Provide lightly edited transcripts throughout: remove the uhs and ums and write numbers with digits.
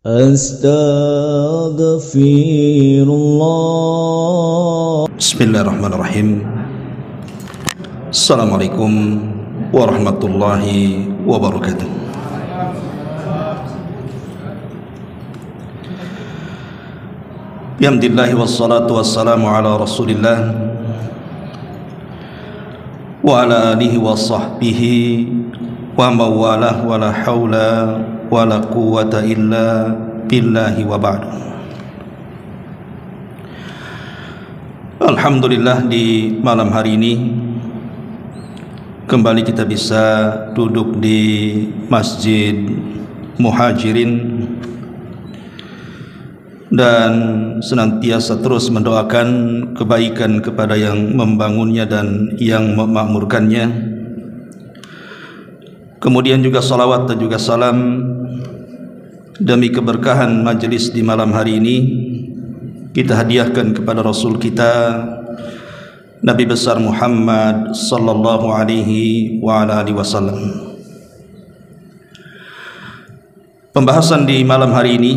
Astaghfirullah. Bismillahirrahmanirrahim. Assalamualaikum warahmatullahi wabarakatuh. Bihamdillahi wassalatu wassalamu ala rasulillah wa ala alihi wa sahbihi wa mawalah wa la hawla wa la quwwata illa billahi wa ba'du. Alhamdulillah, di malam hari ini kembali kita bisa duduk di Masjid Muhajirin dan senantiasa terus mendoakan kebaikan kepada yang membangunnya dan yang memakmurkannya. Kemudian juga salawat dan juga salam demi keberkahan majelis di malam hari ini kita hadiahkan kepada Rasul kita Nabi besar Muhammad sallallahu alaihi wa ala alihi wasallam. Pembahasan di malam hari ini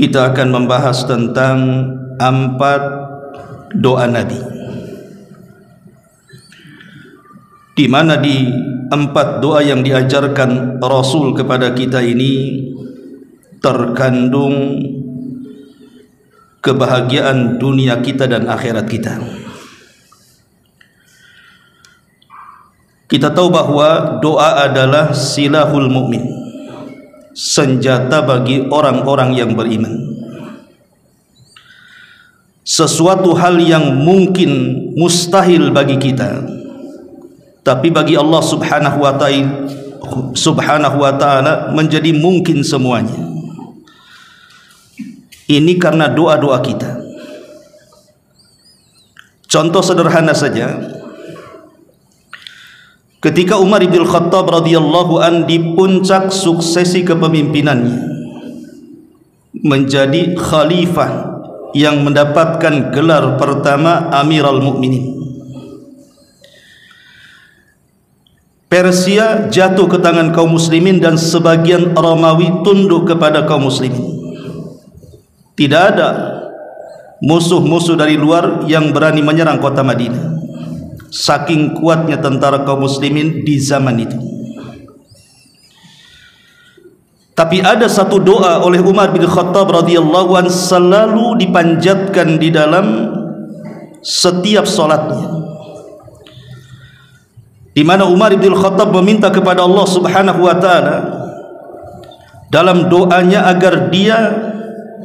kita akan membahas tentang 4 doa Nabi, di mana di 4 doa yang diajarkan Rasul kepada kita ini terkandung kebahagiaan dunia kita dan akhirat kita. Kita tahu bahwa doa adalah silahul mukmin, senjata bagi orang-orang yang beriman. Sesuatu hal yang mungkin mustahil bagi kita, tapi bagi Allah subhanahu wa ta'ala menjadi mungkin semuanya. Ini karena doa-doa kita. Contoh sederhana saja, ketika Umar bin Khattab radhiyallahu an di puncak suksesi kepemimpinannya, menjadi khalifah yang mendapatkan gelar pertama Amirul Mukminin. Persia jatuh ke tangan kaum muslimin dan sebagian Romawi tunduk kepada kaum muslimin. Tidak ada musuh-musuh dari luar yang berani menyerang kota Madinah, saking kuatnya tentara kaum muslimin di zaman itu. Tapi ada satu doa oleh Umar bin Khattab radhiyallahu anhu selalu dipanjatkan di dalam setiap salatnya, di mana Umar bin Khattab meminta kepada Allah subhanahu wa ta'ala dalam doanya agar dia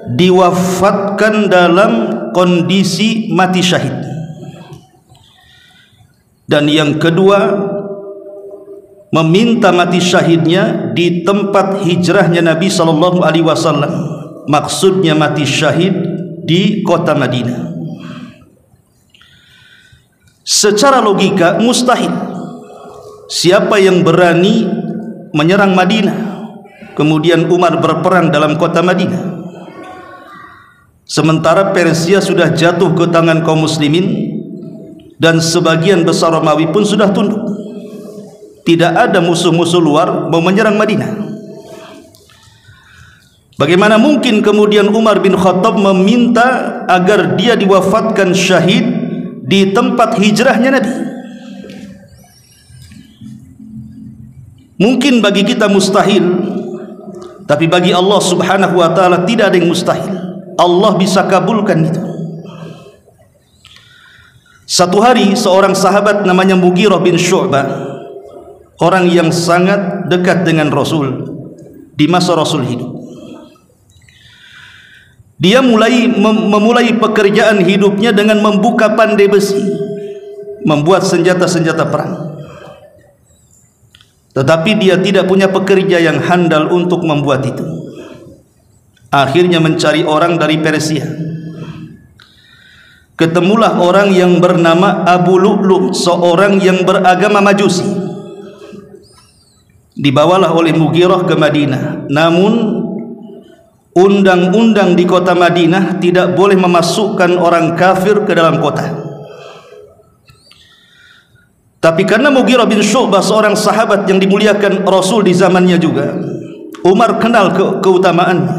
diwafatkan dalam kondisi mati syahid. Dan yang kedua, meminta mati syahidnya di tempat hijrahnya Nabi SAW. Maksudnya mati syahid di kota Madinah. Secara logika mustahil. Siapa yang berani menyerang Madinah, kemudian Umar berperang dalam kota Madinah, sementara Persia sudah jatuh ke tangan kaum muslimin dan sebagian besar Romawi pun sudah tunduk. Tidak ada musuh-musuh luar mau menyerang Madinah. Bagaimana mungkin kemudian Umar bin Khattab meminta agar dia diwafatkan syahid di tempat hijrahnya Nabi? Mungkin bagi kita mustahil, tapi bagi Allah subhanahu wa ta'ala tidak ada yang mustahil. Allah bisa kabulkan itu. Satu hari seorang sahabat namanya Mughirah bin Syu'bah, orang yang sangat dekat dengan Rasul di masa Rasul hidup, dia memulai pekerjaan hidupnya dengan membuka pandai besi, membuat senjata-senjata perang. Tetapi dia tidak punya pekerja yang handal untuk membuat itu. Akhirnya mencari orang dari Persia. Ketemulah orang yang bernama Abu Lu'lu', seorang yang beragama Majusi. Dibawalah oleh Mughirah ke Madinah. Namun undang-undang di kota Madinah tidak boleh memasukkan orang kafir ke dalam kota. Tapi karena Mughirah bin Syu'bah seorang sahabat yang dimuliakan Rasul di zamannya juga, Umar kenal keutamaannya,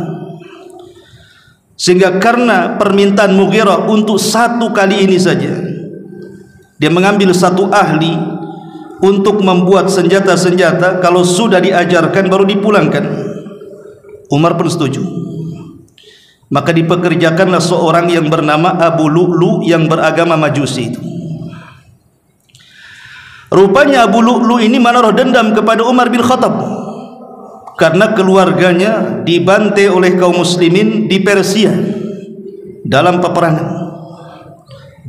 sehingga karena permintaan Mughirah untuk satu kali ini saja, dia mengambil satu ahli untuk membuat senjata-senjata. Kalau sudah diajarkan baru dipulangkan. Umar pun setuju. Maka dipekerjakanlah seorang yang bernama Abu Lu'lu yang beragama Majusi itu. Rupanya Abu Lu'lu ini menaruh dendam kepada Umar bin Khattab karena keluarganya dibantai oleh kaum muslimin di Persia dalam peperangan.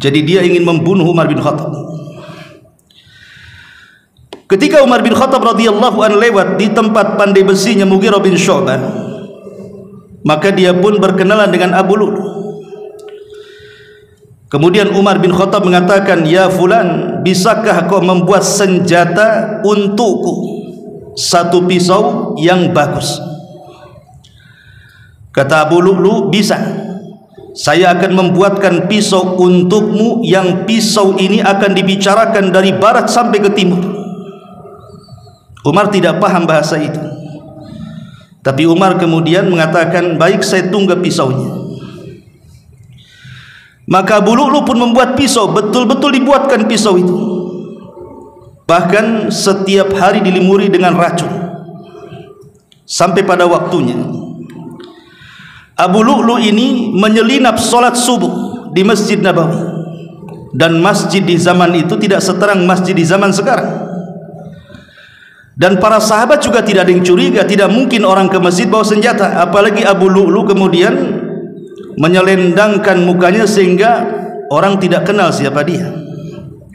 Jadi dia ingin membunuh Umar bin Khattab. Ketika Umar bin Khattab radhiyallahu anhu lewat di tempat pandai besinya Mughirah bin Syu'bah, maka dia pun berkenalan dengan Abu Lu'lu. Kemudian Umar bin Khattab mengatakan, "Ya fulan, bisakah kau membuat senjata untukku? Satu pisau yang bagus." Kata Abu Lu'lu, "Bisa. Saya akan membuatkan pisau untukmu yang pisau ini akan dibicarakan dari barat sampai ke timur." Umar tidak paham bahasa itu, tapi Umar kemudian mengatakan, "Baik, saya tunggu pisaunya." Maka Abu Lu'lu pun membuat pisau, betul-betul dibuatkan pisau itu, bahkan setiap hari dilimuri dengan racun. Sampai pada waktunya Abu Lu'lu ini menyelinap solat subuh di Masjid Nabawi, dan masjid di zaman itu tidak seterang masjid di zaman sekarang. Dan para sahabat juga tidak ada yang curiga, tidak mungkin orang ke masjid bawa senjata, apalagi Abu Lu'lu kemudian menyelendangkan mukanya sehingga orang tidak kenal siapa dia.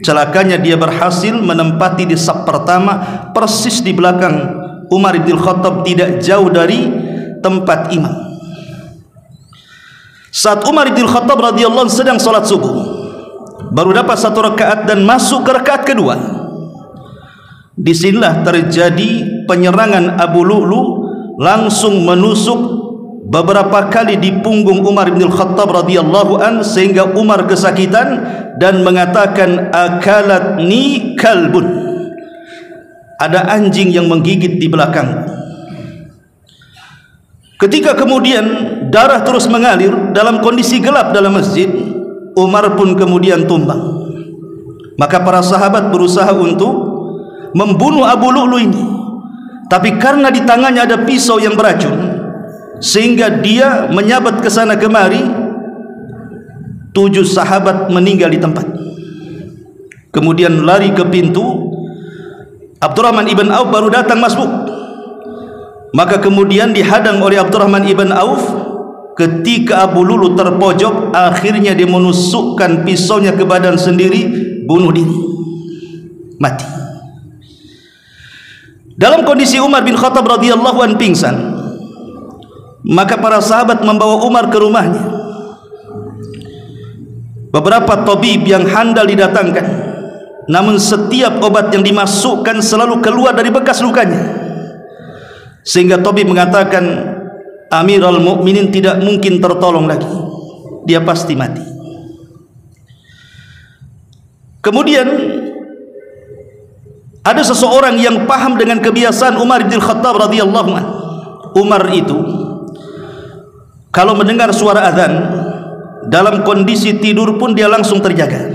Celakanya dia berhasil menempati di saf pertama, persis di belakang Umar bin Khattab, tidak jauh dari tempat imam. Saat Umar bin Khattab radhiyallahu anhu sedang salat subuh, baru dapat satu rakaat dan masuk ke rakaat kedua, disinilah terjadi penyerangan. Abu Lu'lu langsung menusuk beberapa kali di punggung Umar bin Khattab radhiyallahu an, sehingga Umar kesakitan dan mengatakan, "Akalatni kalbun." Ada anjing yang menggigit di belakang. Ketika kemudian darah terus mengalir dalam kondisi gelap dalam masjid, Umar pun kemudian tumbang. Maka para sahabat berusaha untuk membunuh Abu Lu'lu ini, tapi karena di tangannya ada pisau yang beracun, sehingga dia menyabat ke sana kemari. 7 sahabat meninggal di tempat. Kemudian lari ke pintu. Abdurrahman ibn Auf baru datang masuk. Maka kemudian dihadang oleh Abdurrahman ibn Auf. Ketika Abu Lu'lu terpojok, akhirnya dia menusukkan pisaunya ke badan sendiri, bunuh diri, mati. Dalam kondisi Umar bin Khattab radhiyallahu anhu pingsan, maka para sahabat membawa Umar ke rumahnya. Beberapa tabib yang handal didatangkan, namun setiap obat yang dimasukkan selalu keluar dari bekas lukanya, sehingga tabib mengatakan, Amirul Mukminin tidak mungkin tertolong lagi, dia pasti mati. Kemudian ada seseorang yang paham dengan kebiasaan Umar bin Khattab radhiyallahu anhu. Umar itu kalau mendengar suara azan, dalam kondisi tidur pun dia langsung terjaga.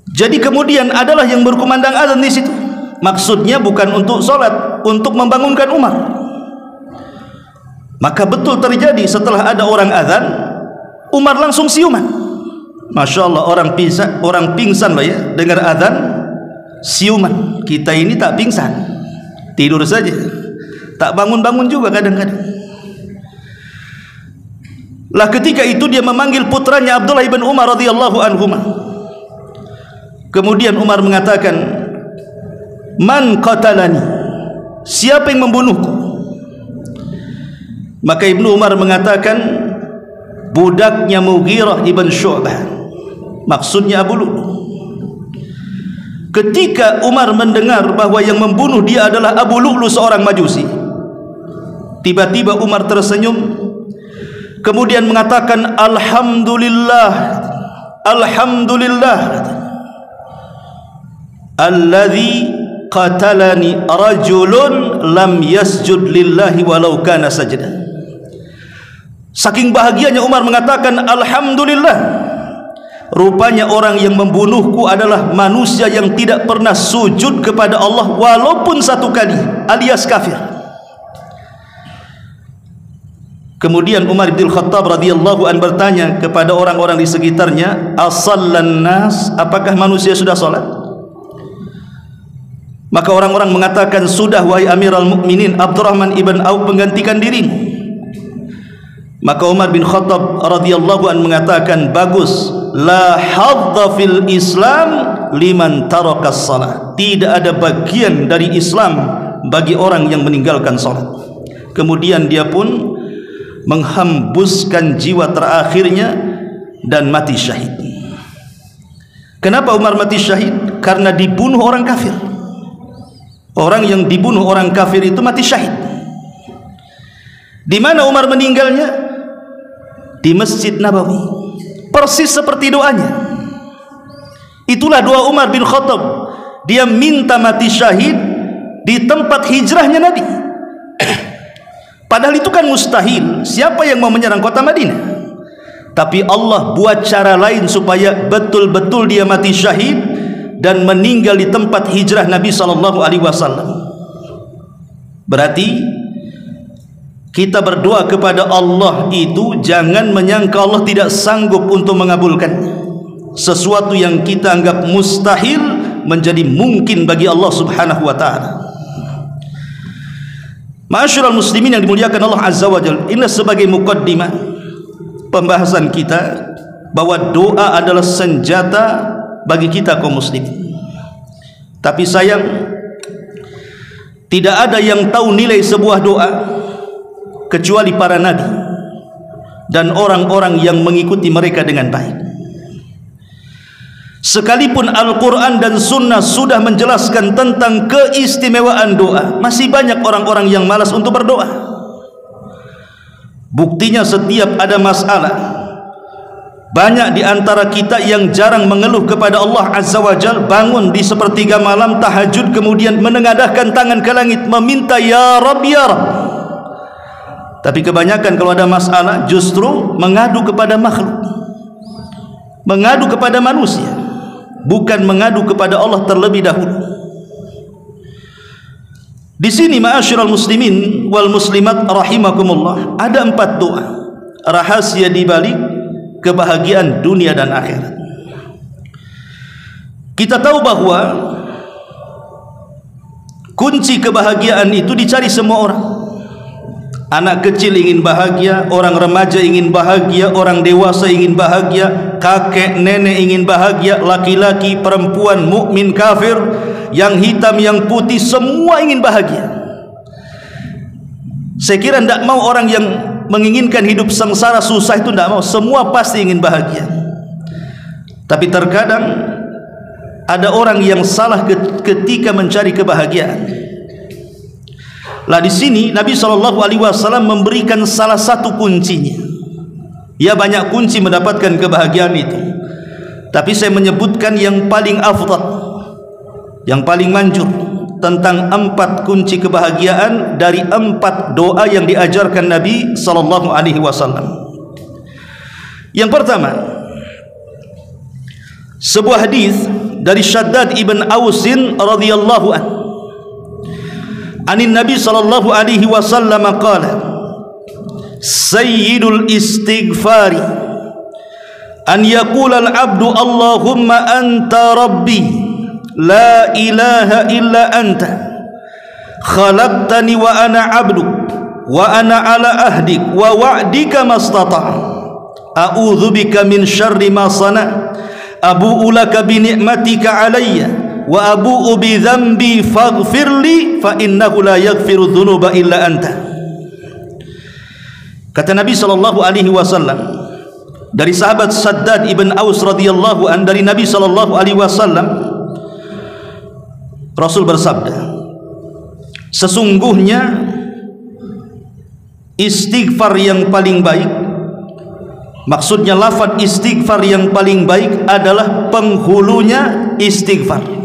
Jadi kemudian adalah yang berkumandang azan di situ. Maksudnya bukan untuk sholat, untuk membangunkan Umar. Maka betul terjadi, setelah ada orang azan, Umar langsung siuman. Masya Allah, orang pingsan lah ya, dengar azan siuman. Kita ini tak pingsan, tidur saja, tak bangun-bangun juga kadang-kadang. Lah ketika itu dia memanggil putranya Abdullah ibn Umar radhiyallahu anhuma. Kemudian Umar mengatakan, "Man qatalani?" Siapa yang membunuhku? Maka Ibnu Umar mengatakan, budaknya Mughirah ibn Syu'bah, maksudnya Abu Lu'lu. Ketika Umar mendengar bahwa yang membunuh dia adalah Abu Lu'lu, seorang Majusi, tiba-tiba Umar tersenyum, kemudian mengatakan, Alhamdulillah, Alhamdulillah, alladzi qatalani rajulun lam yasjud lillahi walau kana sajda. Saking bahagianya Umar mengatakan, alhamdulillah, rupanya orang yang membunuhku adalah manusia yang tidak pernah sujud kepada Allah walaupun satu kali, alias kafir. Kemudian Umar bin Khattab radhiyallahu an bertanya kepada orang-orang di sekitarnya, asallan nas, apakah manusia sudah salat? Maka orang-orang mengatakan, sudah wahai Amirul Mukminin, Abdurrahman ibn Auf menggantikan dirimu. Maka Umar bin Khattab radhiyallahu an mengatakan, bagus, la hadza fil Islam liman tarakas salat. Tidak ada bagian dari Islam bagi orang yang meninggalkan salat. Kemudian dia pun menghembuskan jiwa terakhirnya dan mati syahid. Kenapa Umar mati syahid? Karena dibunuh orang kafir. Orang yang dibunuh orang kafir itu mati syahid. Di mana Umar meninggalnya? Di Masjid Nabawi. Persis seperti doanya. Itulah doa Umar bin Khattab. Dia minta mati syahid di tempat hijrahnya Nabi. Padahal itu kan mustahil. Siapa yang mau menyerang kota Madinah? Tapi Allah buat cara lain supaya betul-betul dia mati syahid dan meninggal di tempat hijrah Nabi SAW. Berarti kita berdoa kepada Allah itu jangan menyangka Allah tidak sanggup untuk mengabulkannya. Sesuatu yang kita anggap mustahil menjadi mungkin bagi Allah Subhanahu wa ta'ala. Ma'asyiral muslimin yang dimuliakan Allah Azza wa Jalla, ini sebagai muqaddimah pembahasan kita bahwa doa adalah senjata bagi kita kaum muslimin. Tapi sayang, tidak ada yang tahu nilai sebuah doa kecuali para nabi dan orang-orang yang mengikuti mereka dengan baik. Sekalipun Al-Quran dan Sunnah sudah menjelaskan tentang keistimewaan doa, masih banyak orang-orang yang malas untuk berdoa. Buktinya setiap ada masalah, banyak di antara kita yang jarang mengeluh kepada Allah Azza wa Jal, bangun di sepertiga malam tahajud kemudian menengadahkan tangan ke langit meminta ya Rabb ya Rabb. Tapi kebanyakan kalau ada masalah justru mengadu kepada makhluk, mengadu kepada manusia, bukan mengadu kepada Allah terlebih dahulu. Di sini ma'asyiral muslimin wal muslimat rahimakumullah, ada 4 doa rahasia di balik kebahagiaan dunia dan akhirat. Kita tahu bahwa kunci kebahagiaan itu dicari semua orang. Anak kecil ingin bahagia, orang remaja ingin bahagia, orang dewasa ingin bahagia, kakek nenek ingin bahagia, laki-laki perempuan, mukmin kafir, yang hitam yang putih, semua ingin bahagia. Saya kira tidak mau orang yang menginginkan hidup sengsara susah itu, tidak mau. Semua pasti ingin bahagia. Tapi terkadang ada orang yang salah ketika mencari kebahagiaan. Lah di sini Nabi SAW memberikan salah satu kuncinya. Ya, banyak kunci mendapatkan kebahagiaan itu, tapi saya menyebutkan yang paling afdal, yang paling manjur tentang 4 kunci kebahagiaan dari 4 doa yang diajarkan Nabi SAW. Yang pertama, sebuah hadis dari Shaddad ibn Ausin radhiyallahu anhu. Anin Nabi sallallahu alaihi wasallam qala, sayyidul istighfari an yaqula al-'abdu Allahumma anta rabbi la ilaha illa anta khalaqtani wa ana 'abduk wa ana 'ala ahdik wa wa'dika mastata' a'udzu bika min syarri ma sana' abu'u laka bi ni'matika 'alayya wa abu'u bi dzambi faghfirli fa innahu la yaghfiru dzunuba illa anta. Kata Nabi sallallahu alaihi wasallam dari sahabat Shaddad ibn Aus radhiyallahu an, dari Nabi sallallahu alaihi wasallam, Rasul bersabda, sesungguhnya istighfar yang paling baik, maksudnya lafaz istighfar yang paling baik adalah penghulunya istighfar.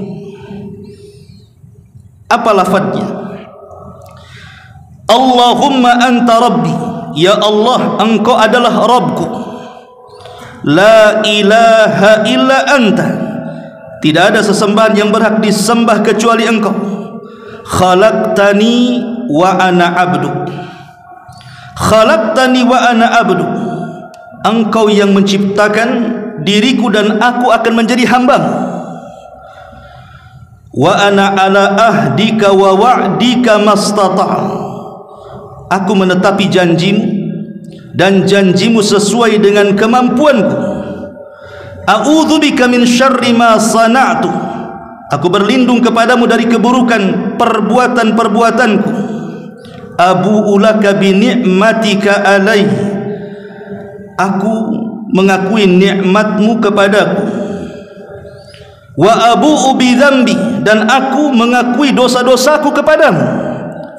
Apa lafadznya? Allahumma anta rabbi, ya Allah, engkau adalah Rabbku. La ilaha illa anta, tidak ada sesembahan yang berhak disembah kecuali engkau. Khalaqtani wa ana abduk. Khalaqtani wa ana abduk, engkau yang menciptakan diriku dan aku akan menjadi hambamu. Wa ana ala ahdika wa wa'dika mastata', aku menetapi janjimu dan janjimu sesuai dengan kemampuanku. A'udzubika min syarri ma sana'tu, aku berlindung kepadamu dari keburukan perbuatan-perbuatanku. Abu'u laka bi ni'matika alaihi, aku mengakui nikmatmu kepadaku. Wa abu'u bi dzambi, dan aku mengakui dosa-dosaku kepadamu.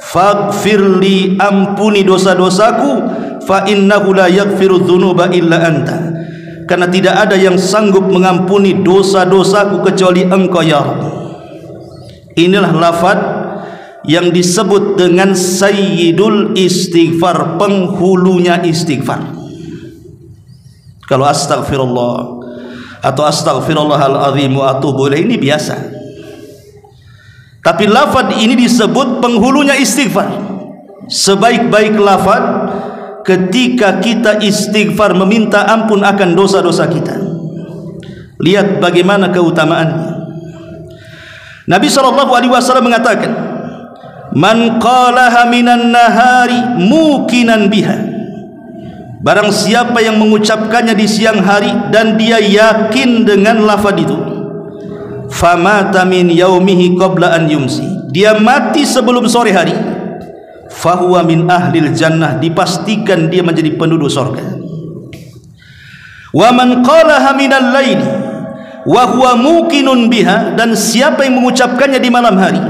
Faghfirli, ampuni dosa-dosaku. Fa innahu la yaghfiru dzunuba illa anta, karena tidak ada yang sanggup mengampuni dosa-dosaku kecuali engkau ya Rabb. Inilah lafaz yang disebut dengan sayyidul istighfar, penghulunya istighfar. Kalau astaghfirullah atau astaghfirullahal azim wa atubu ilaih ini biasa, tapi lafaz ini disebut penghulunya istighfar. Sebaik-baik lafaz ketika kita istighfar, meminta ampun akan dosa-dosa kita. Lihat bagaimana keutamaannya. Nabi SAW mengatakan, man qalaha minan nahari mukinan biha, barang siapa yang mengucapkannya di siang hari dan dia yakin dengan lafaz itu, famata min yaumihi qabla an yumsi, dia mati sebelum sore hari, fahuwa min ahlil jannah, dipastikan dia menjadi penduduk surga. Wa man qalaha minal laili wa huwa muqinun biha, dan siapa yang mengucapkannya di malam hari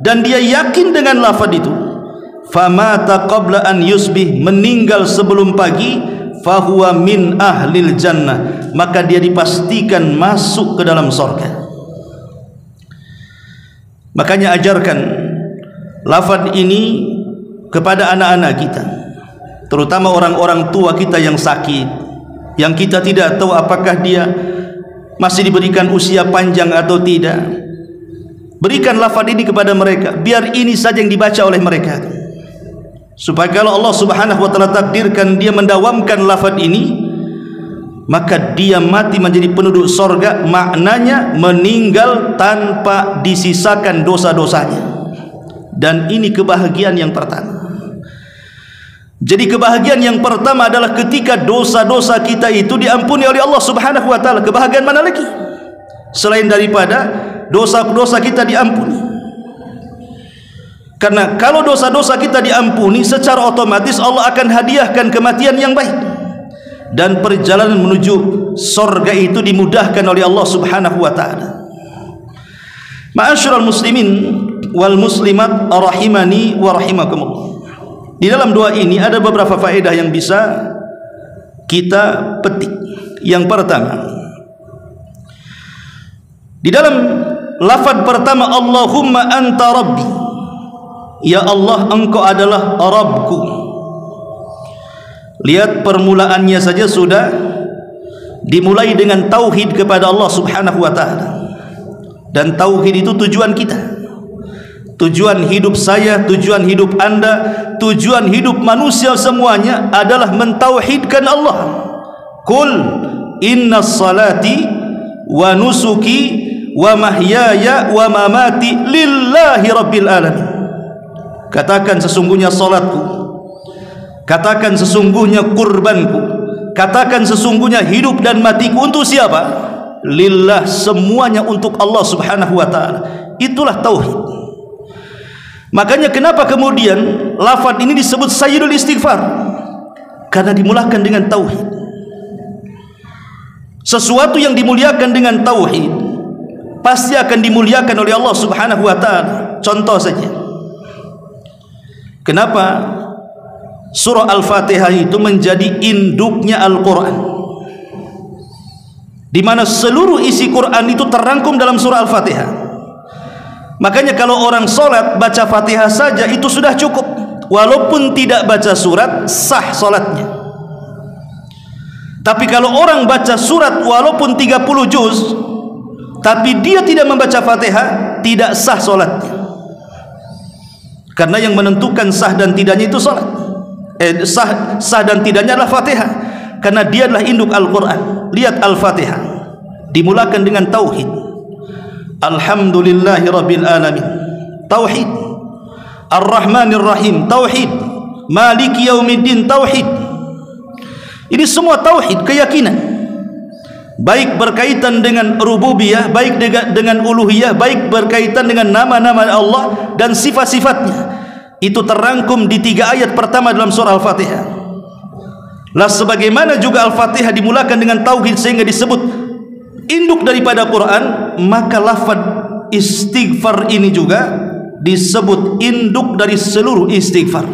dan dia yakin dengan lafaz itu, famata qabla an yusbih, meninggal sebelum pagi, fahuwa min ahlil jannah, maka dia dipastikan masuk ke dalam surga. Makanya ajarkan lafaz ini kepada anak-anak kita, terutama orang-orang tua kita yang sakit, yang kita tidak tahu apakah dia masih diberikan usia panjang atau tidak. Berikan lafaz ini kepada mereka, biar ini saja yang dibaca oleh mereka, supaya kalau Allah Subhanahu wa taala takdirkan dia mendawamkan lafaz ini, maka dia mati menjadi penduduk surga, maknanya meninggal tanpa disisakan dosa-dosanya. Dan ini kebahagiaan yang pertama. Jadi kebahagiaan yang pertama adalah ketika dosa-dosa kita itu diampuni oleh Allah Subhanahu wa taala. Kebahagiaan mana lagi selain daripada dosa-dosa kita diampuni? Karena kalau dosa-dosa kita diampuni, secara otomatis Allah akan hadiahkan kematian yang baik, dan perjalanan menuju surga itu dimudahkan oleh Allah Subhanahu wa taala. Ma'asyiral muslimin wal muslimat rahimani wa rahimakumullah. Di dalam doa ini ada beberapa faedah yang bisa kita petik. Yang pertama, di dalam lafaz pertama Allahumma anta rabbi, ya Allah, engkau adalah Rabbku. Lihat permulaannya saja sudah dimulai dengan tauhid kepada Allah Subhanahu wa taala. Dan tauhid itu tujuan kita, tujuan hidup saya, tujuan hidup Anda, tujuan hidup manusia semuanya adalah mentauhidkan Allah. Qul inna salati wa nusuki wa mahyaya wa mamati lillahi rabbil alamin. Katakan sesungguhnya salatku, katakan sesungguhnya kurbanku, katakan sesungguhnya hidup dan matiku untuk siapa? Lillah, semuanya untuk Allah Subhanahu wa taala. Itulah tauhid. Makanya kenapa kemudian lafaz ini disebut sayyidul istighfar? Karena dimulakan dengan tauhid. Sesuatu yang dimuliakan dengan tauhid pasti akan dimuliakan oleh Allah Subhanahu wa taala. Contoh saja, kenapa surah Al-Fatihah itu menjadi induknya Al-Quran, di mana seluruh isi Quran itu terangkum dalam surah Al-Fatihah. Makanya kalau orang solat baca Fatihah saja itu sudah cukup, walaupun tidak baca surat sah solatnya. Tapi kalau orang baca surat walaupun 30 juz tapi dia tidak membaca Fatihah, tidak sah solatnya. Karena yang menentukan sah dan tidaknya itu solat. Sah dan tidaknya adalah Fatihah, karena dia adalah induk Al-Quran. Lihat Al-Fatihah dimulakan dengan tauhid, Alhamdulillahi Rabbil Alamin, tauhid. Ar-Rahmanir Rahim, tauhid. Maliki Yaumiddin, tauhid. Ini semua tauhid, keyakinan, baik berkaitan dengan rububiyah, baik dengan uluhiyah, baik berkaitan dengan nama-nama Allah dan sifat-sifatnya. Itu terangkum di 3 ayat pertama dalam surah Al-Fatihah. Lah sebagaimana juga Al-Fatihah dimulakan dengan tauhid sehingga disebut induk daripada Quran, maka lafaz istighfar ini juga disebut induk dari seluruh istighfar.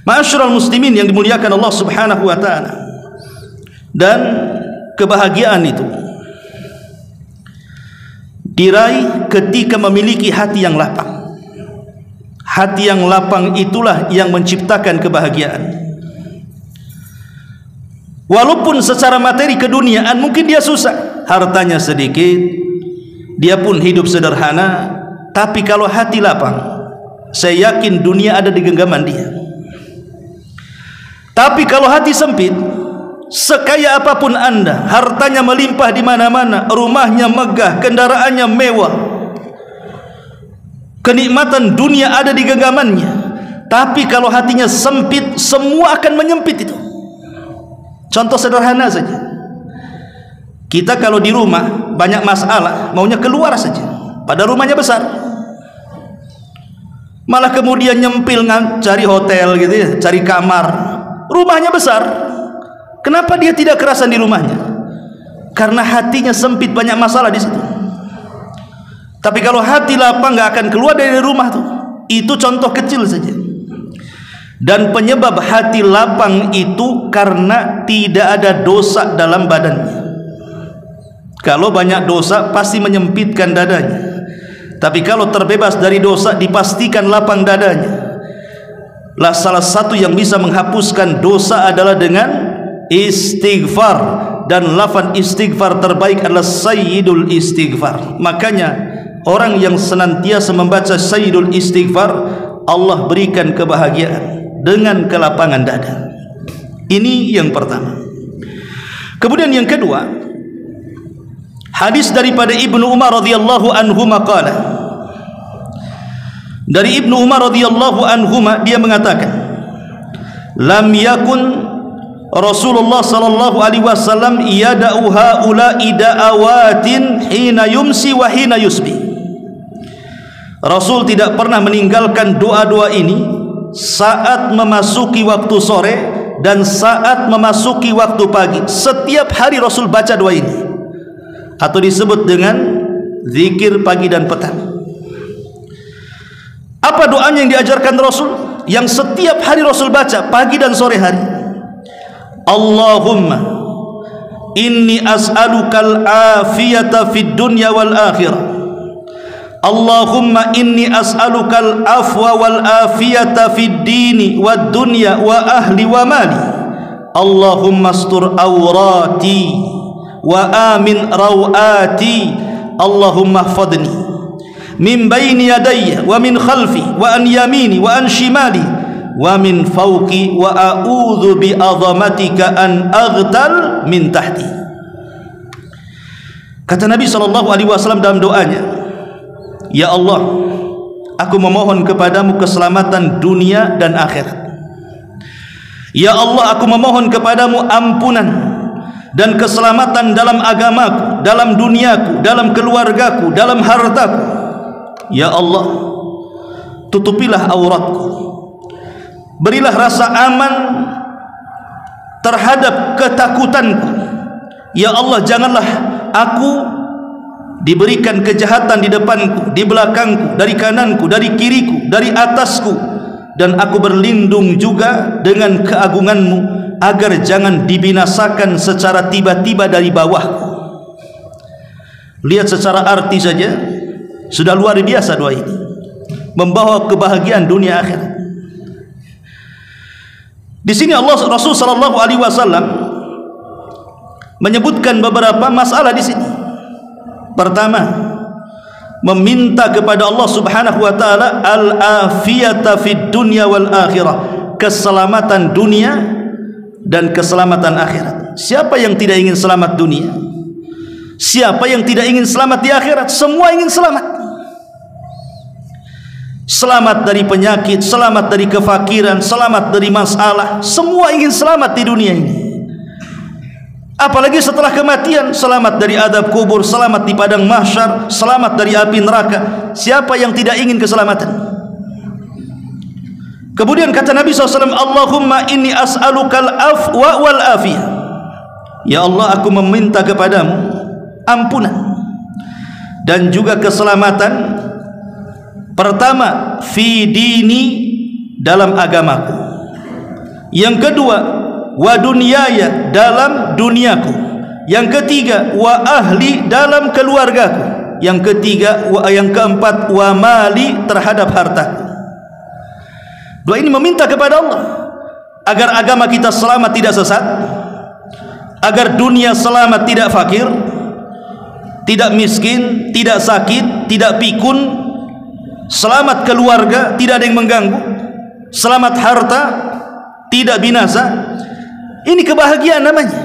Ma'asyiral muslimin yang dimuliakan Allah Subhanahu wa taala. Dan kebahagiaan itu diraih ketika memiliki hati yang lapang. Hati yang lapang itulah yang menciptakan kebahagiaan. Walaupun secara materi keduniaan mungkin dia susah, hartanya sedikit, dia pun hidup sederhana, tapi kalau hati lapang, saya yakin dunia ada di genggaman dia. Tapi kalau hati sempit, sekaya apapun Anda, hartanya melimpah di mana-mana, rumahnya megah, kendaraannya mewah, kenikmatan dunia ada di genggamannya, tapi kalau hatinya sempit, semua akan menyempit itu. Contoh sederhana saja, kita kalau di rumah banyak masalah, maunya keluar saja, padahal rumahnya besar, malah kemudian nyempil cari hotel gitu ya, cari kamar, rumahnya besar. Kenapa dia tidak kerasan di rumahnya? Karena hatinya sempit, banyak masalah di situ. Tapi kalau hati lapang nggak akan keluar dari rumah tuh. Itu contoh kecil saja. Dan penyebab hati lapang itu karena tidak ada dosa dalam badannya. Kalau banyak dosa pasti menyempitkan dadanya. Tapi kalau terbebas dari dosa dipastikan lapang dadanya. Lah salah satu yang bisa menghapuskan dosa adalah dengan istighfar, dan lafaz istighfar terbaik adalah sayyidul istighfar. Makanya orang yang senantiasa membaca sayyidul istighfar, Allah berikan kebahagiaan dengan kelapangan dada. Ini yang pertama. Kemudian yang kedua, hadis daripada Ibnu Umar radhiyallahu anhu maqala. Dari Ibnu Umar radhiyallahu anhu dia mengatakan, lam yakun Rasulullah sallallahu alaihi wasallam yada'u haula'i da'awatin hina yumsi wa hina yusbi. Rasul tidak pernah meninggalkan doa-doa ini saat memasuki waktu sore dan saat memasuki waktu pagi. Setiap hari Rasul baca doa ini, atau disebut dengan zikir pagi dan petang. Apa doanya yang diajarkan Rasul, yang setiap hari Rasul baca pagi dan sore hari? Allahumma inni as'alukal afiyata fid dunya wal akhirah. Allahumma inni as'alukal afwa wal afiyata fid dini wad dunya wa ahli wa mali. Allahumma astur awrati wa amin rawati. Allahumma hfadni min bayni yadayya wa min khalfi wa an yamini wa an shimali wa min fawqi wa a'udzu bi azamatika an aghtal min tahti. Kata Nabi sallallahu alaihi wasallam dalam doanya, ya Allah, aku memohon kepadamu keselamatan dunia dan akhirat. Ya Allah, aku memohon kepadamu ampunan dan keselamatan dalam agamaku, dalam duniaku, dalam keluargaku, dalam hartaku. Ya Allah, tutupilah auratku, berilah rasa aman terhadap ketakutanku. Ya Allah, janganlah aku diberikan kejahatan di depanku, di belakangku, dari kananku, dari kiriku, dari atasku, dan aku berlindung juga dengan keagunganmu agar jangan dibinasakan secara tiba-tiba dari bawahku. Lihat secara arti saja, Sudah luar biasa doa ini, membawa kebahagiaan dunia akhirat. Di sini Rasul sallallahu alaihi wasallam menyebutkan beberapa masalah di sini. Pertama, meminta kepada Allah Subhanahu wa taala al-afiyata fid dunya wal akhirah, keselamatan dunia dan keselamatan akhirat. Siapa yang tidak ingin selamat dunia? Siapa yang tidak ingin selamat di akhirat? Semua ingin selamat. Selamat dari penyakit, selamat dari kefakiran, selamat dari masalah. Semua ingin selamat di dunia ini. Apalagi setelah kematian, selamat dari adab kubur, selamat di padang mahsyar, selamat dari api neraka. Siapa yang tidak ingin keselamatan? Kemudian kata Nabi SAW, Allahumma inni as'alukal afwa wal afiyah. Ya Allah, aku meminta kepadamu ampunan dan juga keselamatan. Pertama, fi dini, dalam agamaku. Yang kedua, wa dunyaya, dalam duniaku. Yang ketiga, wa ahli, dalam keluargaku. Yang ketiga, yang keempat, wa mali, terhadap hartaku. Doa ini meminta kepada Allah agar agama kita selamat, tidak sesat, agar dunia selamat, tidak fakir, tidak miskin, tidak sakit, tidak pikun, selamat keluarga, tidak ada yang mengganggu, selamat harta, tidak binasa. Ini kebahagiaan namanya.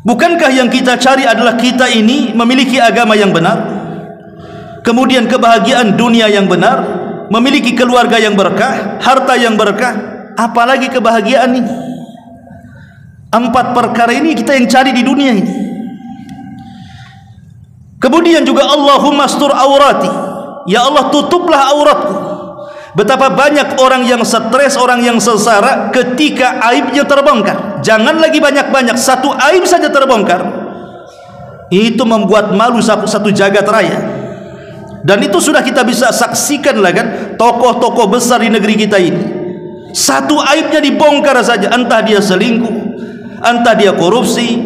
Bukankah yang kita cari adalah kita ini memiliki agama yang benar, kemudian kebahagiaan dunia yang benar, memiliki keluarga yang berkah, harta yang berkah, apalagi kebahagiaan ini? 4 perkara ini kita yang cari di dunia ini. Kemudian juga Allahumma astur aurati, ya Allah, tutuplah auratku. Betapa banyak orang yang stres, orang yang sengsara ketika aibnya terbongkar. Jangan lagi banyak-banyak, satu aib saja terbongkar, itu membuat malu satu jagat raya. Dan itu sudah kita bisa saksikan lah kan, tokoh-tokoh besar di negeri kita ini, satu aibnya dibongkar saja, entah dia selingkuh, entah dia korupsi,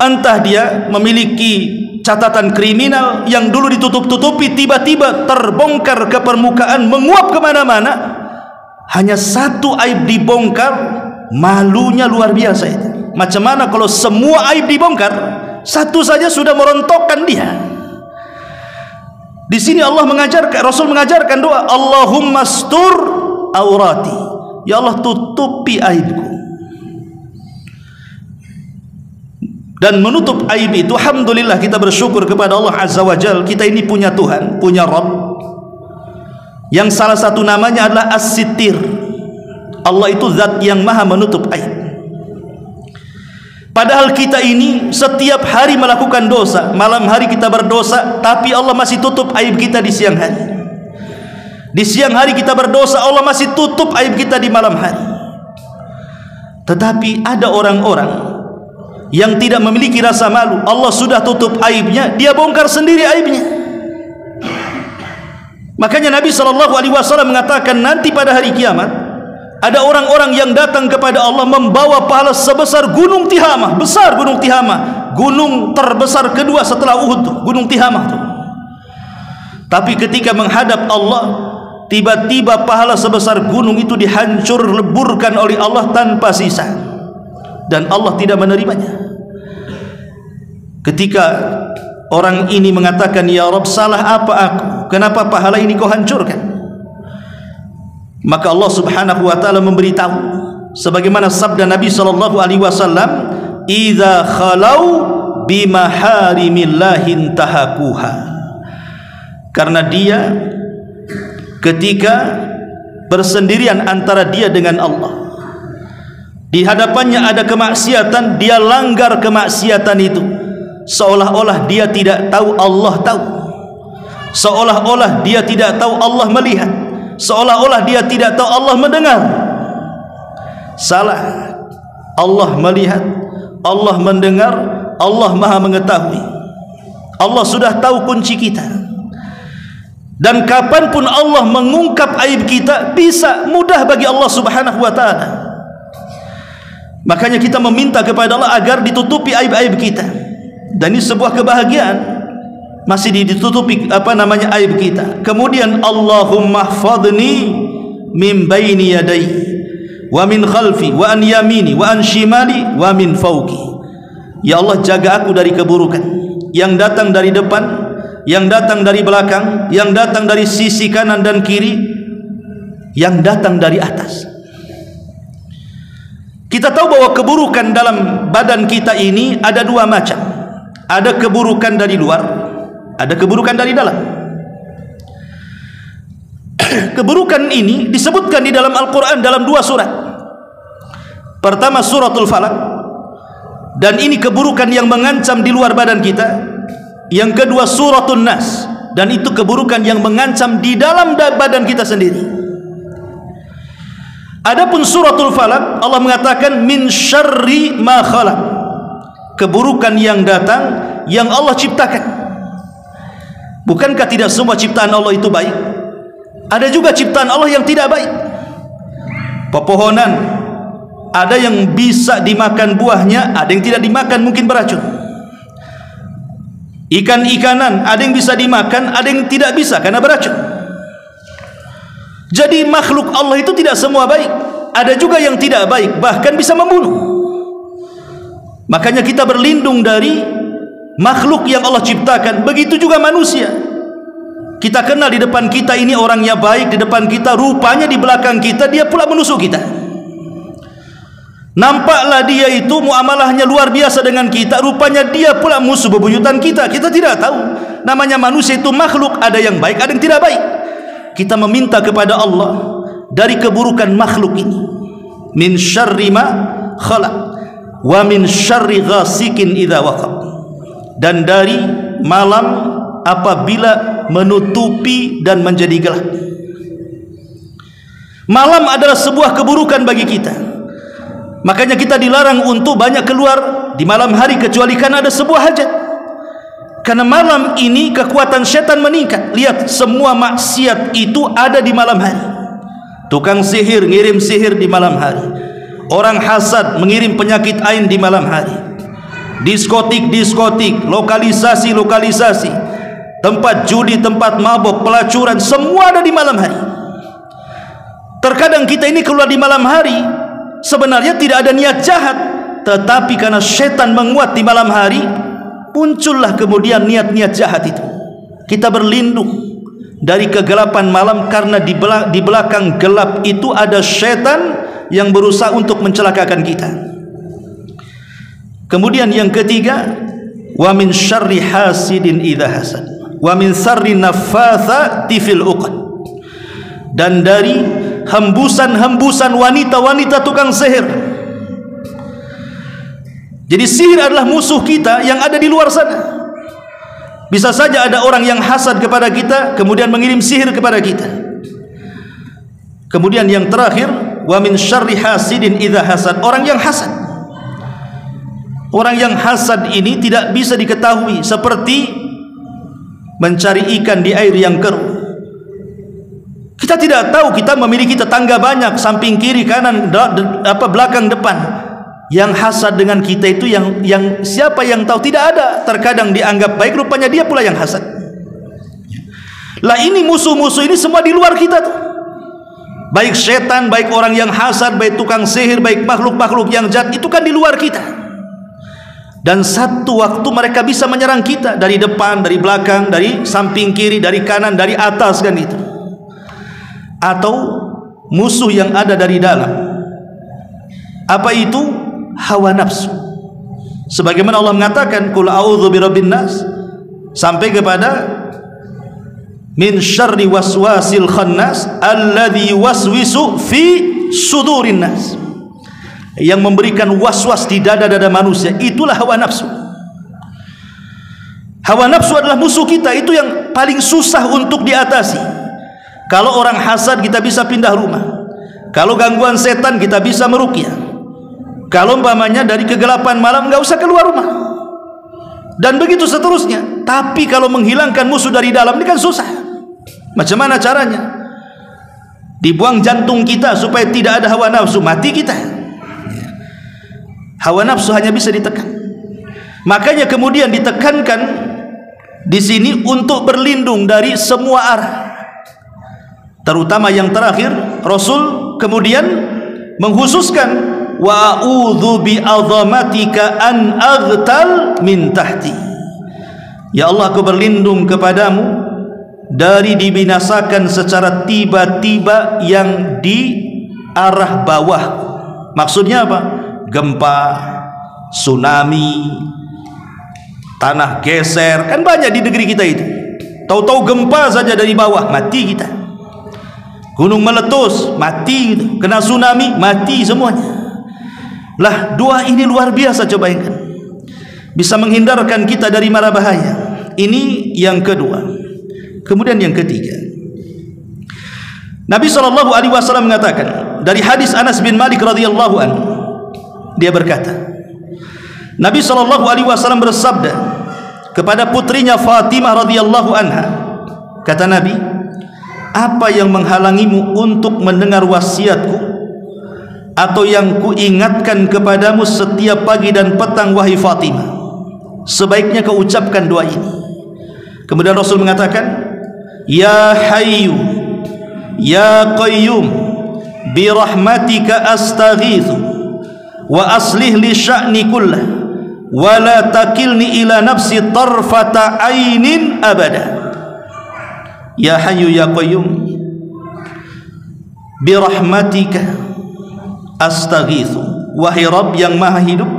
entah dia memiliki catatan kriminal yang dulu ditutup-tutupi, tiba-tiba terbongkar ke permukaan, menguap kemana-mana. Hanya satu aib dibongkar, malunya luar biasa itu. Macam mana kalau semua aib dibongkar, satu saja sudah merontokkan dia. Di sini Allah mengajarkan, Rasul mengajarkan doa, Allahumma astur aurati, ya Allah, tutupi aibku. Dan menutup aib itu, alhamdulillah, kita bersyukur kepada Allah Azza wa Jal. Kita ini punya Tuhan, punya Rabb, yang salah satu namanya adalah As-Sittir. Allah itu zat yang maha menutup aib. Padahal kita ini setiap hari melakukan dosa, malam hari kita berdosa, tapi Allah masih tutup aib kita di siang hari. Di siang hari kita berdosa, Allah masih tutup aib kita di malam hari. Tetapi ada orang-orang yang tidak memiliki rasa malu. Allah sudah tutup aibnya, dia bongkar sendiri aibnya. Makanya Nabi SAW mengatakan, nanti pada hari kiamat ada orang-orang yang datang kepada Allah membawa pahala sebesar gunung Tihamah. Besar gunung Tihamah, gunung terbesar kedua setelah Uhud, gunung Tihamah itu. Tapi ketika menghadap Allah, tiba-tiba pahala sebesar gunung itu dihancur leburkan oleh Allah tanpa sisa, dan Allah tidak menerimanya. Ketika orang ini mengatakan, ya Rabb, salah apa aku? Kenapa pahala ini kau hancurkan? Maka Allah Subhanahu wa taala memberitahu, sebagaimana sabda Nabi sallallahu alaihi wasallam, idza khalau bimaharimillahi intahakuha. Karena dia ketika bersendirian antara dia dengan Allah, di hadapannya ada kemaksiatan, dia langgar kemaksiatan itu, seolah-olah dia tidak tahu Allah tahu, seolah-olah dia tidak tahu Allah melihat, seolah-olah dia tidak tahu Allah mendengar. Salah. Allah melihat, Allah mendengar, Allah maha mengetahui. Allah sudah tahu kunci kita, dan kapanpun Allah mengungkap aib kita, bisa mudah bagi Allah Subhanahu wa ta'ala. Makanya kita meminta kepada Allah agar ditutupi aib-aib kita. Dan ini sebuah kebahagiaan masih ditutupi aib kita. Kemudian Allahumma hfadhni min baini yadai wa min khalfi wa an yamini wa an shimali wa min fawqi. Ya Allah, jaga aku dari keburukan yang datang dari depan, yang datang dari belakang, yang datang dari sisi kanan dan kiri, yang datang dari atas. Kita tahu bahwa keburukan dalam badan kita ini ada dua macam. Ada keburukan dari luar, ada keburukan dari dalam. Keburukan ini disebutkan di dalam Al-Quran dalam dua surat. Pertama suratul Falaq, dan ini keburukan yang mengancam di luar badan kita. Yang kedua suratul Nas, dan itu keburukan yang mengancam di dalam badan kita sendiri. Adapun suratul Falaq, Allah mengatakan min syarri ma khalaq, keburukan yang datang yang Allah ciptakan. Bukankah tidak semua ciptaan Allah itu baik? Ada juga ciptaan Allah yang tidak baik. Pepohonan, ada yang bisa dimakan buahnya, ada yang tidak dimakan, mungkin beracun. Ikan-ikanan, ada yang bisa dimakan, ada yang tidak bisa karena beracun. Jadi makhluk Allah itu tidak semua baik, ada juga yang tidak baik, bahkan bisa membunuh. Makanya kita berlindung dari makhluk yang Allah ciptakan. Begitu juga manusia. Kita kenal di depan kita ini orangnya baik, di depan kita, rupanya di belakang kita dia pula menusuk kita. Nampaklah dia itu muamalahnya luar biasa dengan kita, rupanya dia pula musuh bebuyutan kita. Kita tidak tahu. Namanya manusia itu makhluk, ada yang baik, ada yang tidak baik. Kita meminta kepada Allah dari keburukan makhluk ini. Min syarri ma khalaq wa min syarri ghasikin idza waqab, dan dari malam apabila menutupi dan menjadi gelap. Malam adalah sebuah keburukan bagi kita. Makanya kita dilarang untuk banyak keluar di malam hari kecuali karena ada sebuah hajat. Karena malam ini kekuatan setan meningkat. Lihat, semua maksiat itu ada di malam hari. Tukang sihir ngirim sihir di malam hari. Orang hasad mengirim penyakit ain di malam hari. Diskotik, lokalisasi, tempat judi, tempat mabok, pelacuran, semua ada di malam hari. Terkadang kita ini keluar di malam hari, sebenarnya tidak ada niat jahat, tetapi karena setan menguat di malam hari, muncullah kemudian niat-niat jahat itu. Kita berlindung dari kegelapan malam karena di belakang gelap itu ada setan yang berusaha untuk mencelakakan kita. Kemudian yang ketiga, wa min syarri hasidin idza hasad wa min syarri naffatsati fil uqad, dan dari hembusan-hembusan wanita-wanita tukang sihir. Jadi sihir adalah musuh kita yang ada di luar sana. Bisa saja ada orang yang hasad kepada kita, kemudian mengirim sihir kepada kita. Kemudian yang terakhir, wa min syarri hasidin idza hasad, orang yang hasad. Orang yang hasad ini tidak bisa diketahui, seperti mencari ikan di air yang keruh. Kita tidak tahu, kita memiliki tetangga banyak, samping kiri kanan belakang depan. Yang hasad dengan kita itu yang siapa yang tahu? Tidak ada. Terkadang dianggap baik, rupanya dia pula yang hasad. Lah ini musuh-musuh ini semua di luar kita tuh. Baik setan, baik orang yang hasad, baik tukang sihir, baik makhluk-makhluk yang jahat, itu kan di luar kita. Dan satu waktu mereka bisa menyerang kita dari depan, dari belakang, dari samping kiri, dari kanan, dari atas, kan itu. Atau musuh yang ada dari dalam. Apa itu? Hawa nafsu. Sebagaimana Allah mengatakan, qul a'udzu birabbin nas, sampai kepada min syarri waswasil khannas alladzi waswisu fi sudurin nas, yang memberikan waswas di dada-dada manusia. Itulah hawa nafsu. Hawa nafsu adalah musuh kita, itu yang paling susah untuk diatasi. Kalau orang hasad kita bisa pindah rumah. Kalau gangguan setan kita bisa meruqyah. Kalau umpamanya dari kegelapan malam nggak usah keluar rumah. Dan begitu seterusnya. Tapi kalau menghilangkan musuh dari dalam ini kan susah. Macam mana caranya? Dibuang jantung kita supaya tidak ada hawa nafsu, mati kita. Hawa nafsu hanya bisa ditekan. Makanya kemudian ditekankan di sini untuk berlindung dari semua arah, terutama yang terakhir. Rasul kemudian menghususkan, wa a'udzu bi'azamatika an aghtal min tahti. Ya Allah, aku berlindung kepadamu dari dibinasakan secara tiba-tiba yang di arah bawah. Maksudnya apa? Gempa, tsunami, tanah geser, kan banyak di negeri kita itu. Tahu-tahu gempa saja dari bawah, mati kita. Gunung meletus, mati gitu. Kena tsunami, mati semuanya. Lah, doa ini luar biasa, coba bayangkan. Bisa menghindarkan kita dari mara bahaya. Ini yang kedua. Kemudian yang ketiga, Nabi SAW mengatakan dari hadis Anas bin Malik radhiyallahu anhu, dia berkata, Nabi SAW bersabda kepada putrinya Fatimah radhiyallahu anha, kata Nabi, apa yang menghalangimu untuk mendengar wasiatku atau yang kuingatkan kepadamu setiap pagi dan petang, wahai Fatimah? Sebaiknya kau ucapkan doa ini. Kemudian Rasul mengatakan, ya Hayyu ya Qayyum bi rahmatika astaghitsu wa aslih li sya'ni kullah wa la takilni ila nafsi tarfata ainin abada. Ya Hayyu ya Qayyum bi rahmatika astaghitsu, wahai Rabb yang maha hidup,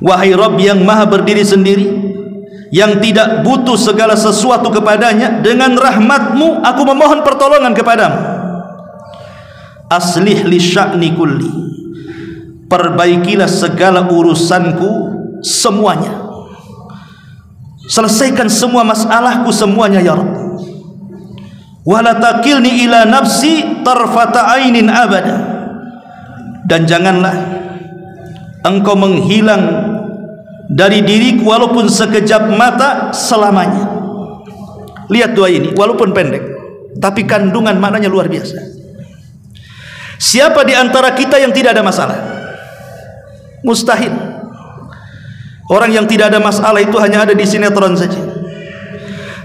wahai Rabb yang maha berdiri sendiri, yang tidak butuh segala sesuatu kepadanya, dengan rahmatmu aku memohon pertolongan kepadamu. Aslih li sya'ni kulli, perbaikilah segala urusanku semuanya, selesaikan semua masalahku semuanya ya Rabb. Wala takilni ila nafsi tarfata ainin abada, dan janganlah engkau menghilang dari diriku walaupun sekejap mata selamanya. Lihat doa ini, walaupun pendek tapi kandungan maknanya luar biasa. Siapa di antara kita yang tidak ada masalah? Mustahil. Orang yang tidak ada masalah itu hanya ada di sinetron saja.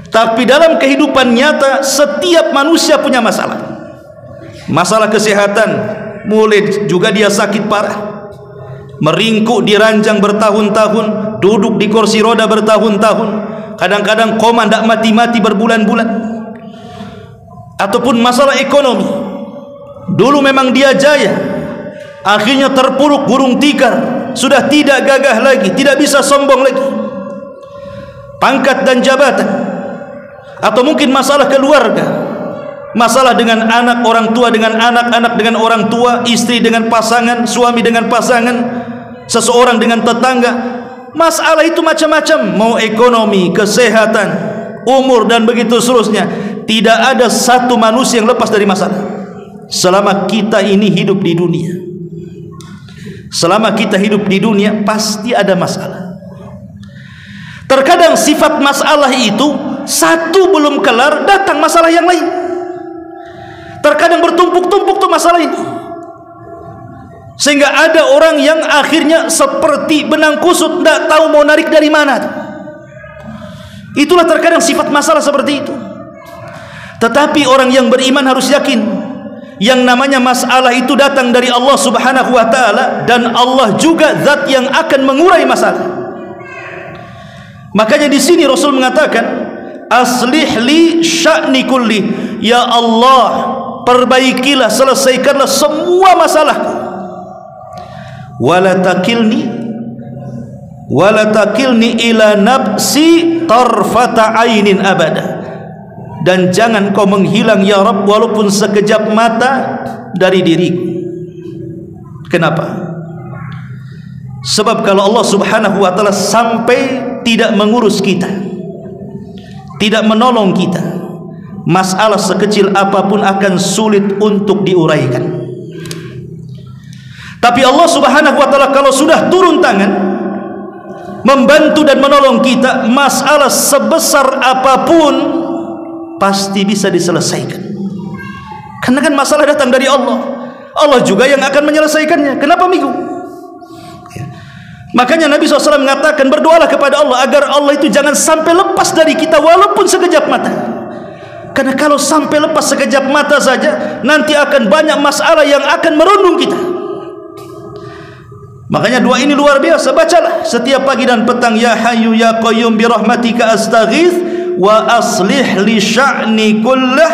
Tapi dalam kehidupan nyata setiap manusia punya masalah. Masalah kesehatan, mulai juga dia sakit parah, meringkuk di ranjang bertahun-tahun, duduk di kursi roda bertahun-tahun, kadang-kadang koma tidak mati-mati berbulan-bulan. Ataupun masalah ekonomi, dulu memang dia jaya, akhirnya terpuruk burung tikar, sudah tidak gagah lagi, tidak bisa sombong lagi, pangkat dan jabatan. Atau mungkin masalah keluarga, masalah dengan anak, orang tua dengan anak, anak dengan orang tua, istri dengan pasangan, suami dengan pasangan, seseorang dengan tetangga. Masalah itu macam-macam, mau ekonomi, kesehatan, umur, dan begitu seterusnya. Tidak ada satu manusia yang lepas dari masalah selama kita ini hidup di dunia. Selama kita hidup di dunia pasti ada masalah. Terkadang sifat masalah itu satu belum kelar, datang masalah yang lain. Terkadang bertumpuk-tumpuk tuh masalah ini, sehingga ada orang yang akhirnya seperti benang kusut, tidak tahu mau narik dari mana. Itulah terkadang sifat masalah seperti itu. Tetapi orang yang beriman harus yakin yang namanya masalah itu datang dari Allah Subhanahu wa taala, dan Allah juga zat yang akan mengurai masalah. Makanya di sini Rasul mengatakan, aslih li sya'ni kulli, ya Allah, perbaikilah, selesaikanlah semua masalahku. Wala takilni ila nafsi tarfata ainin abada, dan jangan kau menghilang ya Rabb walaupun sekejap mata dari diriku. Kenapa? Sebab kalau Allah Subhanahu wa taala sampai tidak mengurus kita, tidak menolong kita, masalah sekecil apapun akan sulit untuk diuraikan. Tapi Allah Subhanahu wa taala kalau sudah turun tangan membantu dan menolong kita, masalah sebesar apapun pasti bisa diselesaikan. Karena kan masalah datang dari Allah. Allah juga yang akan menyelesaikannya. Kenapa migu? Makanya Nabi SAW mengatakan, berdoalah kepada Allah agar Allah itu jangan sampai lepas dari kita walaupun sekejap mata. Karena kalau sampai lepas sekejap mata saja, nanti akan banyak masalah yang akan merundung kita. Makanya doa ini luar biasa. Bacalah setiap pagi dan petang, ya hayyu ya qayyum bi rahmatika astaghits wa aslih li sya'ni kullah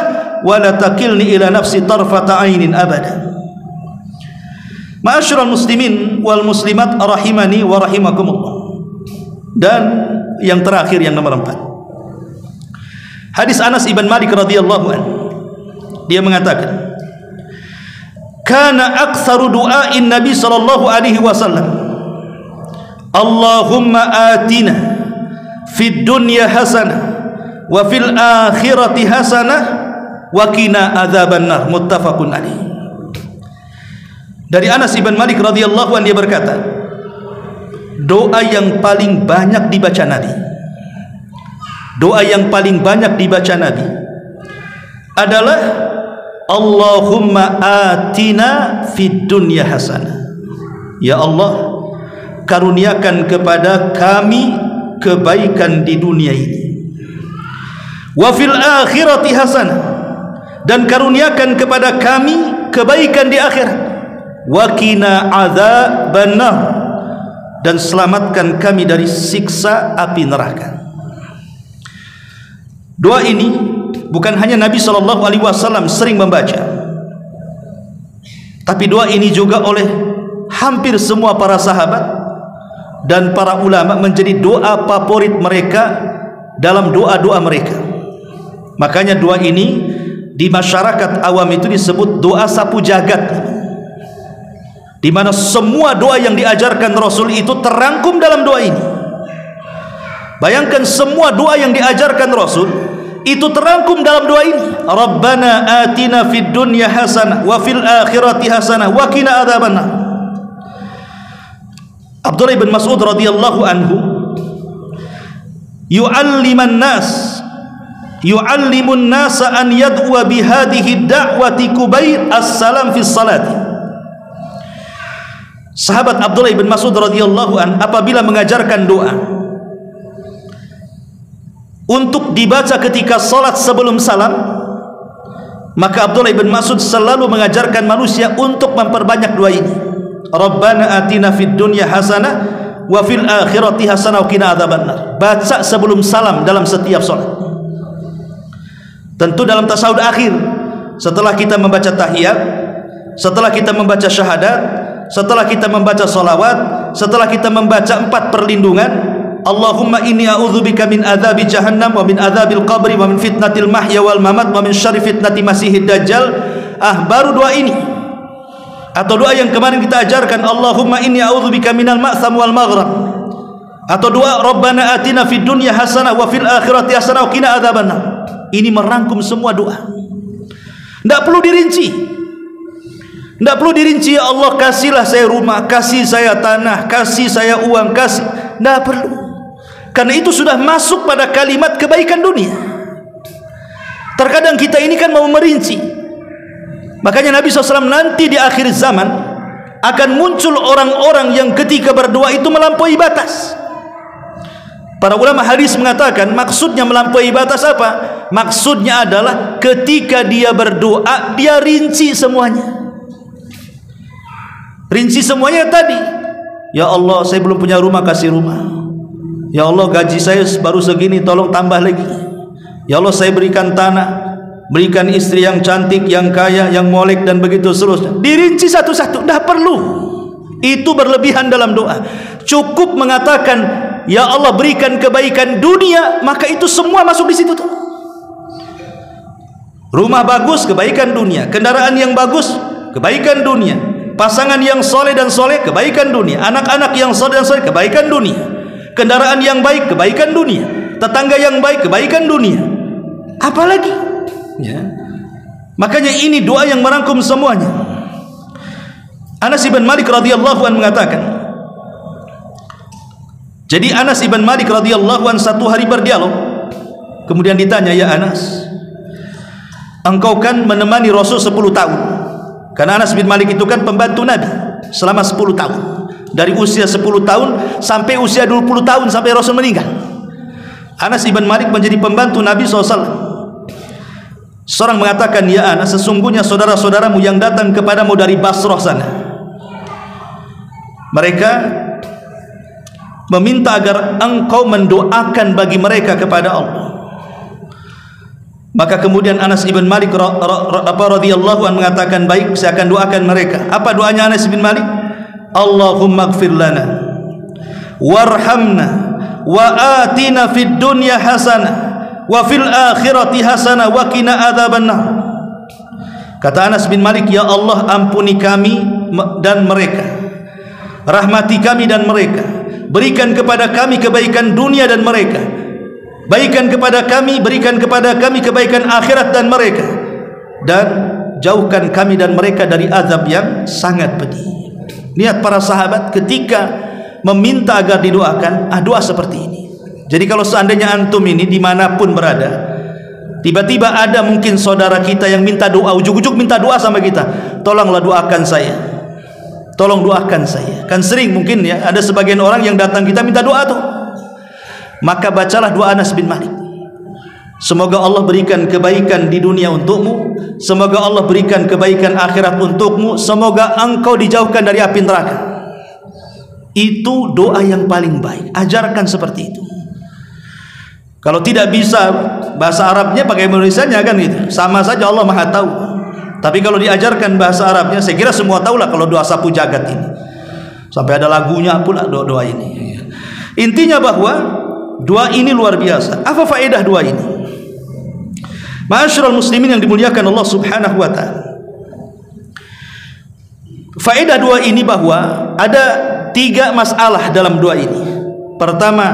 wa la takilni ila nafsi tarfata ainin abada. Ma'asyiral muslimin wal muslimat rahimani wa rahimakumullah. Dan yang terakhir, yang nomor 4, hadis Anas ibn Malik radhiyallahu anhu. Dia mengatakan, kana aktsaru du'ain Nabi sallallahu alaihi wasallam, Allahumma atina fid dunya hasanah wa fil akhirati hasanah wa qina adzabannar. Muttafaqun alaih. Dari Anas ibn Malik radhiyallahu anhu, dia berkata, doa yang paling banyak dibaca Nabi, doa yang paling banyak dibaca Nabi adalah Allahumma atina fid dunya hasanah. Ya Allah, karuniakan kepada kami kebaikan di dunia ini. Wa fil akhirati hasanah, dan karuniakan kepada kami kebaikan di akhirat. Wa qina adzabannar, dan selamatkan kami dari siksa api neraka. Doa ini bukan hanya Nabi SAW sering membaca, tapi doa ini juga oleh hampir semua para sahabat dan para ulama menjadi doa favorit mereka dalam doa-doa mereka. Makanya doa ini di masyarakat awam itu disebut doa sapu jagat, di mana semua doa yang diajarkan Rasul itu terangkum dalam doa ini. Bayangkan semua doa yang diajarkan Rasul itu terangkum dalam doa ini. Rabbana atina fid dunya hasanah wa fil akhirati hasanah wa qina adzabannar. Abdullah bin Mas'ud radhiyallahu anhu yu'allimun nasa an yad'u bi hadhihi da'wati kubair as-salam fi salati. Sahabat Abdullah bin Mas'ud radhiyallahu an apabila mengajarkan doa untuk dibaca ketika salat sebelum salam, maka Abdullah bin Mas'ud selalu mengajarkan manusia untuk memperbanyak doa ini. Rabbana atina fid dunya hasanah wa fil akhirati hasanah wa qina adzabannar. Baca sebelum salam dalam setiap salat. Tentu dalam tasyahud akhir, setelah kita membaca tahiyat, setelah kita membaca syahadat, setelah kita membaca salawat, setelah kita membaca 4 perlindungan, Allahumma inni a'udzubika min adzabi jahannam wa min adzabil qabri wa min fitnatil mahya wal mamat wa min syarri fitnati masihid dajjal. Baru doa ini atau doa yang kemarin kita ajarkan, Allahumma inni a'udzubika minal ma'tham wal maghrab, atau doa Rabbana atina fid dunya hasanah wa fil akhirati hasanah wa qina adzabannar. Ini merangkum semua doa. Tidak perlu dirinci. Tidak perlu dirinci, ya Allah kasihlah saya rumah, kasih saya tanah, kasih saya uang, kasih. Tidak perlu. Karena itu sudah masuk pada kalimat kebaikan dunia. Terkadang kita ini kan mau merinci. Makanya Nabi SAW nanti di akhir zaman akan muncul orang-orang yang ketika berdoa itu melampaui batas. Para ulama hadis mengatakan maksudnya melampaui batas apa? Maksudnya adalah ketika dia berdoa dia rinci semuanya. Rinci semuanya tadi. Ya Allah, saya belum punya rumah, kasih rumah. Ya Allah, gaji saya baru segini, tolong tambah lagi. Ya Allah, saya berikan tanah, berikan istri yang cantik, yang kaya, yang molek, dan begitu seterusnya. Dirinci satu-satu. Dah perlu. Itu berlebihan dalam doa. Cukup mengatakan, ya Allah berikan kebaikan dunia, maka itu semua masuk di situ tuh. Rumah bagus, kebaikan dunia. Kendaraan yang bagus, kebaikan dunia. Pasangan yang soleh dan soleh, kebaikan dunia. Anak-anak yang soleh dan soleh, kebaikan dunia. Kendaraan yang baik, kebaikan dunia. Tetangga yang baik, kebaikan dunia. Apalagi? Ya. Makanya ini doa yang merangkum semuanya. Anas ibn Malik radhiyallahu anhu mengatakan, jadi Anas ibn Malik radhiyallahu anhu satu hari berdialog, kemudian ditanya, ya Anas, engkau kan menemani Rasul 10 tahun. Karena Anas bin Malik itu kan pembantu Nabi selama 10 tahun. dari usia 10 tahun sampai usia 20 tahun sampai Rasul meninggal. Anas ibn Malik menjadi pembantu Nabi SAW. Seorang mengatakan, ya Anas, sesungguhnya saudara-saudaramu yang datang kepadamu dari Basrah sana, mereka meminta agar engkau mendoakan bagi mereka kepada Allah. Maka kemudian Anas ibn Malik radhiyallahu anhu mengatakan, baik, saya akan doakan mereka. Apa doanya Anas ibn Malik? Allahumma ighfir lana warhamna wa atina fid dunya hasanah wa fil akhirati hasanah wa qina adzabannar. Kata Anas bin Malik, ya Allah, ampuni kami dan mereka, rahmati kami dan mereka, berikan kepada kami kebaikan dunia dan mereka, berikan kepada kami kebaikan akhirat dan mereka, dan jauhkan kami dan mereka dari azab yang sangat pedih. Niat para sahabat ketika meminta agar didoakan, doa seperti ini. Jadi kalau seandainya antum ini dimanapun berada, tiba-tiba ada mungkin saudara kita yang minta doa, ujuk-ujuk minta doa sama kita, tolonglah doakan saya, tolong doakan saya. Kan sering mungkin ya, ada sebagian orang yang datang kita minta doa tuh. Maka bacalah doa Anas bin Malik. Semoga Allah berikan kebaikan di dunia untukmu, semoga Allah berikan kebaikan akhirat untukmu, semoga engkau dijauhkan dari api neraka. Itu doa yang paling baik. Ajarkan seperti itu. Kalau tidak bisa bahasa Arabnya, pakai Indonesianya kan gitu. Sama saja, Allah Maha tahu. Tapi kalau diajarkan bahasa Arabnya, saya kira semua tahulah kalau doa sapu jagat ini. Sampai ada lagunya pula doa ini. Intinya bahwa doa ini luar biasa. Apa faedah doa ini? Ma'asyiral muslimin yang dimuliakan Allah Subhanahu wa taala. Faedah doa ini bahwa ada 3 masalah dalam doa ini. Pertama,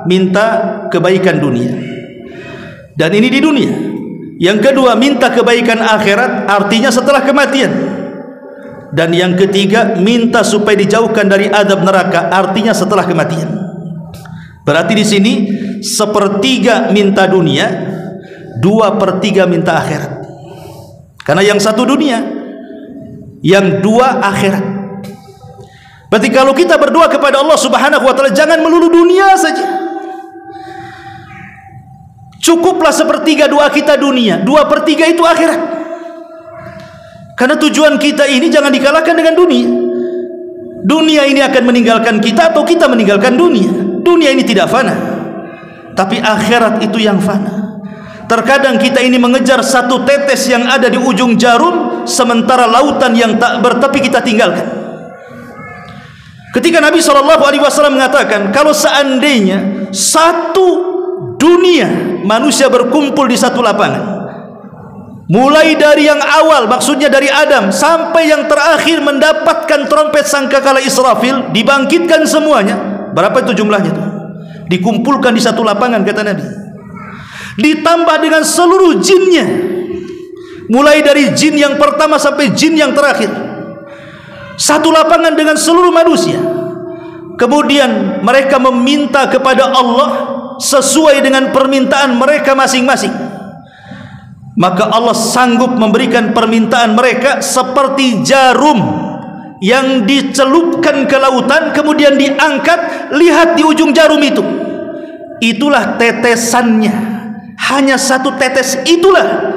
minta kebaikan dunia, dan ini di dunia. Yang kedua, minta kebaikan akhirat, artinya setelah kematian. Dan yang ketiga, minta supaya dijauhkan dari azab neraka, artinya setelah kematian. Berarti di sini 1/3 minta dunia, 2/3 minta akhirat. Karena yang 1 dunia, yang 2 akhirat. Berarti kalau kita berdoa kepada Allah Subhanahu wa taala, jangan melulu dunia saja. Cukuplah 1/3 doa kita dunia, 2/3 itu akhirat. Karena tujuan kita ini jangan dikalahkan dengan dunia. Dunia ini akan meninggalkan kita atau kita meninggalkan dunia. Dunia ini tidak fana, tapi akhirat itu yang fana. Terkadang kita ini mengejar 1 tetes yang ada di ujung jarum, sementara lautan yang tak bertepi kita tinggalkan. Ketika Nabi SAW mengatakan, kalau seandainya 1 dunia manusia berkumpul di 1 lapangan, mulai dari yang awal, maksudnya dari Adam, sampai yang terakhir mendapatkan trompet sangkakala Israfil, dibangkitkan semuanya. Berapa itu jumlahnya tuh? Dikumpulkan di 1 lapangan, kata Nabi. Ditambah dengan seluruh jinnya, mulai dari jin yang pertama sampai jin yang terakhir. 1 lapangan dengan seluruh manusia. Kemudian mereka meminta kepada Allah sesuai dengan permintaan mereka masing-masing. Maka Allah sanggup memberikan permintaan mereka seperti jarum yang dicelupkan ke lautan, kemudian diangkat. Lihat di ujung jarum itu, itulah tetesannya. Hanya 1 tetes itulah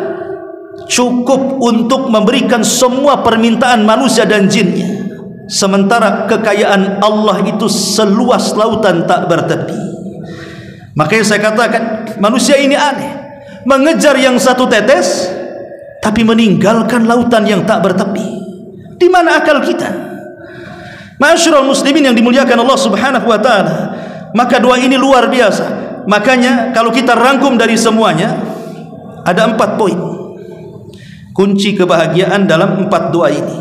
cukup untuk memberikan semua permintaan manusia dan jinnya. Sementara kekayaan Allah itu seluas lautan tak bertepi. Makanya saya katakan, manusia ini aneh, mengejar yang 1 tetes tapi meninggalkan lautan yang tak bertepi. Di mana akal kita? Ma'asyiral muslimin yang dimuliakan Allah Subhanahu wa taala. Maka doa ini luar biasa. Makanya kalau kita rangkum dari semuanya, ada 4 poin kunci kebahagiaan dalam 4 doa ini.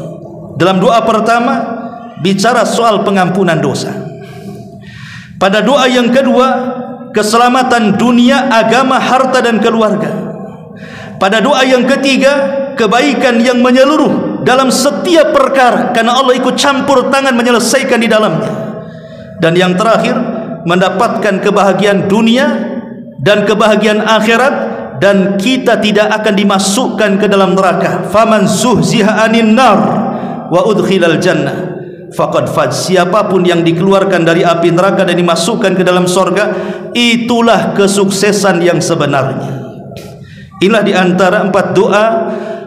Dalam doa pertama bicara soal pengampunan dosa. Pada doa yang kedua, keselamatan dunia, agama, harta dan keluarga. Pada doa yang ketiga, kebaikan yang menyeluruh dalam setiap perkara, karena Allah ikut campur tangan menyelesaikan di dalamnya. Dan yang terakhir, mendapatkan kebahagiaan dunia dan kebahagiaan akhirat, dan kita tidak akan dimasukkan ke dalam neraka. Faman zuhziha anin nar wa udkhilal jannah faqad faz. Siapapun yang dikeluarkan dari api neraka dan dimasukkan ke dalam sorga, itulah kesuksesan yang sebenarnya. Inilah di antara 4 doa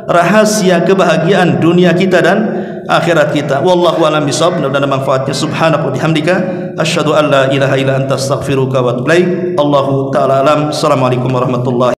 rahasia kebahagiaan dunia kita dan akhirat kita. Wallahu a'lam bishawab. Dan manfaatnya. Subhanaka wa bihamdika asyhadu an la ilaha illa anta astaghfiruka wa atubu ilaik. Allahu ta'ala alam. Assalamualaikum warahmatullahi